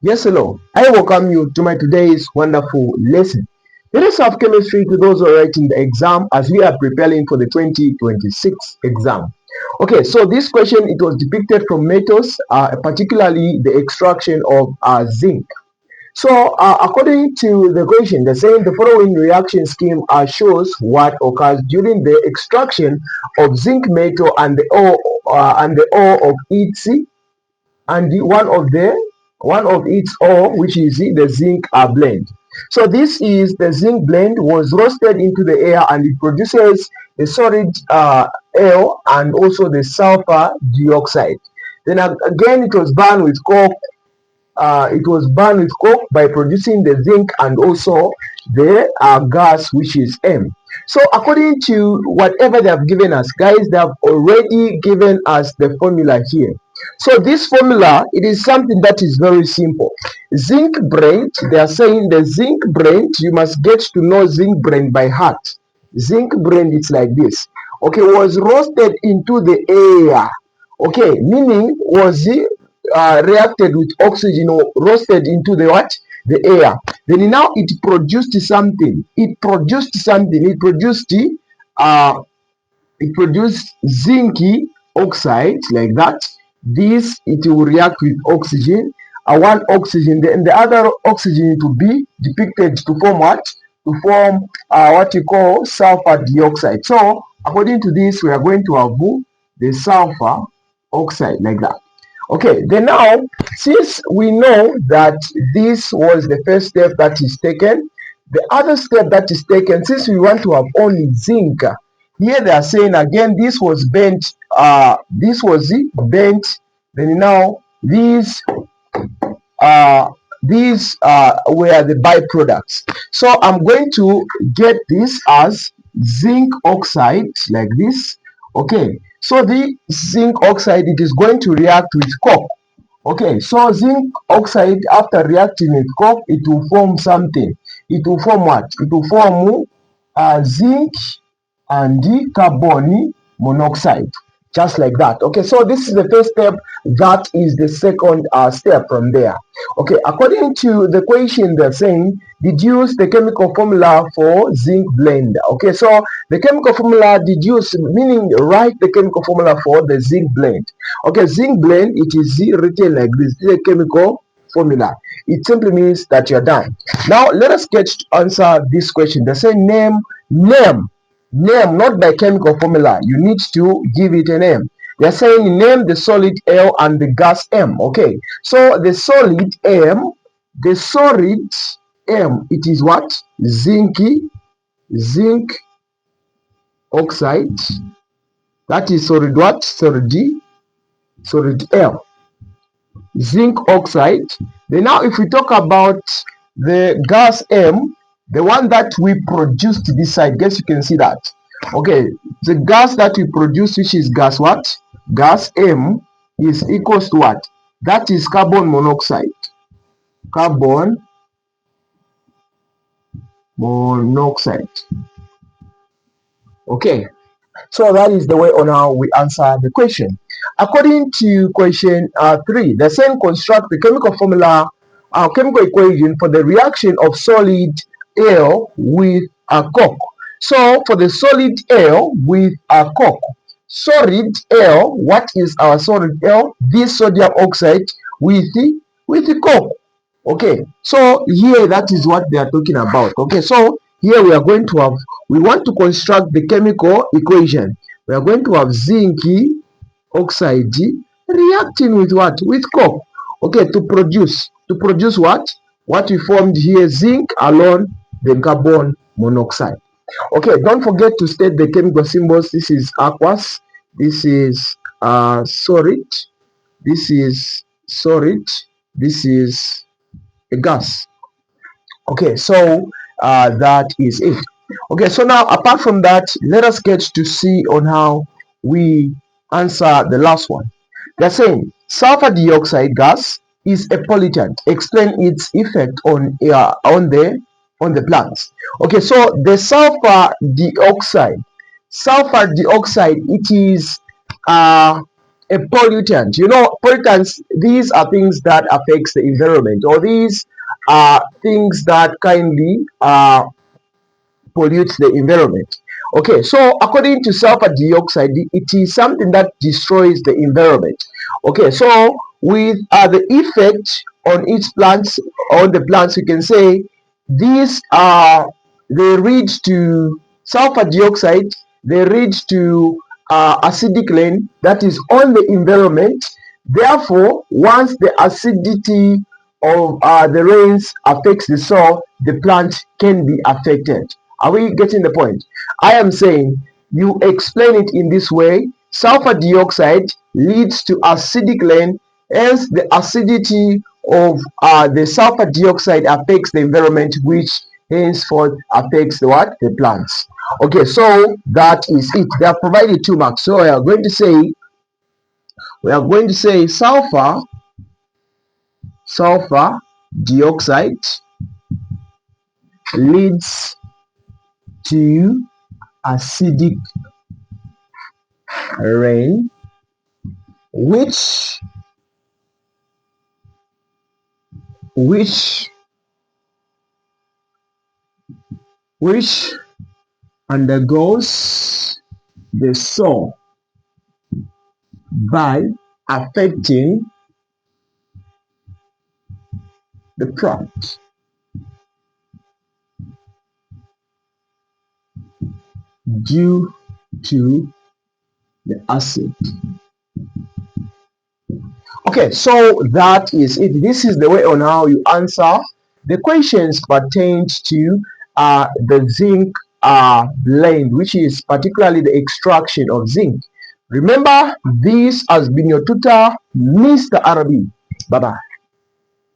Yes, hello. I welcome you to my today's wonderful lesson. It is of chemistry to those who are writing the exam as we are preparing for the 2026 exam. Okay, so this question it was depicted from metals, particularly the extraction of zinc. So, according to the question, they're saying the following reaction scheme shows what occurs during the extraction of zinc metal and the ore of its and one of its ore, which is the zinc blend. So this is the zinc blend was roasted into the air and it produces the solid air and also the sulfur dioxide. Then again it was burned with coke. By producing the zinc and also the gas, which is M. So according to whatever they have given us, guys, they have already given us the formula here. So this formula, it is something that is very simple. Zinc brand, they are saying the zinc brand, you must get to know zinc brand by heart. Zinc brand, it's like this. Okay, was roasted into the air. Okay, meaning was it reacted with oxygen or roasted into the what? The air. Then now it produced something. Uh, it produced zinc oxide like that. This it will react with oxygen. One oxygen, then the other oxygen to be depicted to form what? To form what you call sulfur dioxide. So according to this, we are going to have the sulfur oxide like that. Okay, then now, since we know that this was the first step that is taken, the other step that is taken, since we want to have only zinc, here they are saying again, this was bent, then now these were the byproducts. So I'm going to get this as zinc oxide like this. Okay, so the zinc oxide it is going to react with coke. Okay, so zinc oxide after reacting with coke, it will form something. It will form what? It will form zinc and the carbon monoxide, just like that. Okay, so this is the first step. That is the second step from there. Okay, according to the question, they're saying deduce the chemical formula for zinc blend. Okay, so the chemical formula deduce meaning write the chemical formula for the zinc blend. Okay, zinc blend it is written like this. This is a chemical formula. It simply means that you're done. Now let us get to answer this question. They say name not by chemical formula. You need to give it a name. They're saying name the solid L and the gas M. Okay, so the solid M, it is what? Zinc oxide. That is solid what? Solid L. Zinc oxide. Then now if we talk about the gas M, the one that we produced this side, guess you can see that. Okay, the gas that we produce, which is gas what? Gas M is equals to what? That is carbon monoxide. Carbon monoxide. Okay, so that is the way on how we answer the question. According to question 3, the same construct the chemical formula, chemical equation for the reaction of solid air with a coke. So for the solid air with a coke, solid air, what is our solid air? This sodium oxide with the coke. Okay, so here that is what they are talking about. Okay, so here we are going to have, we want to construct the chemical equation. We are going to have zinc oxide reacting with what? With coke. Okay, to produce what? What we formed here, zinc alone, the carbon monoxide. Okay, don't forget to state the chemical symbols. This is aqueous, this is solid, this is solid, this is a gas. Okay, so that is it. Okay, so now apart from that, let us get to see on how we answer the last one. They're saying sulfur dioxide gas is a pollutant. Explain its effect on the plants. Okay, so the sulfur dioxide, it is a pollutant. You know, pollutants, these are things that affects the environment, or these are things that kindly pollutes the environment. Okay, so according to sulfur dioxide, it is something that destroys the environment. Okay, so with the effect on its plants, on the plants, you can say these are, they reach to sulfur dioxide, they reach to acidic rain that is on the environment. Therefore, once the acidity of the rains affects the soil, the plant can be affected. Are we getting the point? I am saying you explain it in this way. Sulfur dioxide leads to acidic rain, hence the acidity of the sulfur dioxide affects the environment, which henceforth affects the what? The plants. Okay, so that is it. They have provided 2 marks. So we are going to say sulfur dioxide leads to acidic rain, which which which undergoes the soil by affecting the plant due to the acid. Okay, so that is it. This is the way on how you answer the questions pertained to the zinc blend, which is particularly the extraction of zinc. Remember, this has been your tutor, Mr. Arabi. Bye bye.